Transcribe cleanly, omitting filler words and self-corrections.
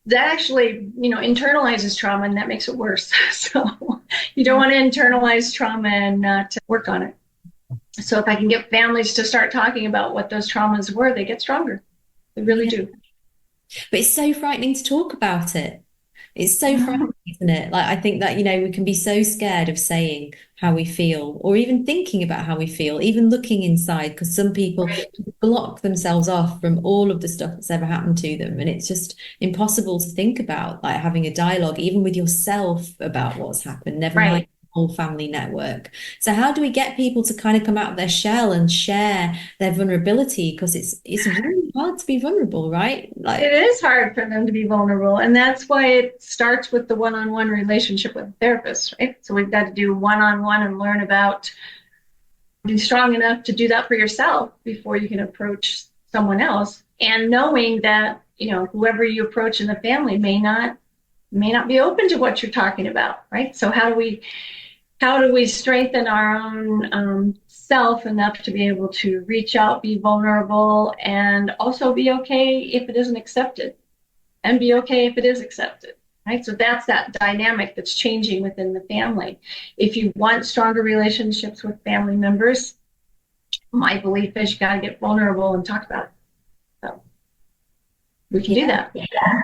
that actually, internalizes trauma, and that makes it worse. So you don't want to internalize trauma and not work on it. So if I can get families to start talking about what those traumas were, they get stronger. They really Yeah. do. But it's so frightening to talk about it. It's so Mhm. frightening, isn't it? Like, I think that, we can be so scared of saying how we feel or even thinking about how we feel, even looking inside, because some people Right. block themselves off from all of the stuff that's ever happened to them. And it's just impossible to think about, like having a dialogue, even with yourself about what's happened, never mind Right. the whole family network. So how do we get people to kind of come out of their shell and share their vulnerability? Because it's really hard to be vulnerable, right? It Like, is hard for them to be vulnerable. And that's why it starts with the one on one relationship with a therapist, right? So we've got to do one on one and learn about be strong enough to do that for yourself before you can approach someone else. And knowing that, whoever you approach in the family may not be open to what you're talking about, right? So how do we strengthen our own self enough to be able to reach out, be vulnerable, and also be okay if it isn't accepted, and be okay if it is accepted, right? So that's that dynamic that's changing within the family. If you want stronger relationships with family members, my belief is you got to get vulnerable and talk about it. So we can yeah. do that.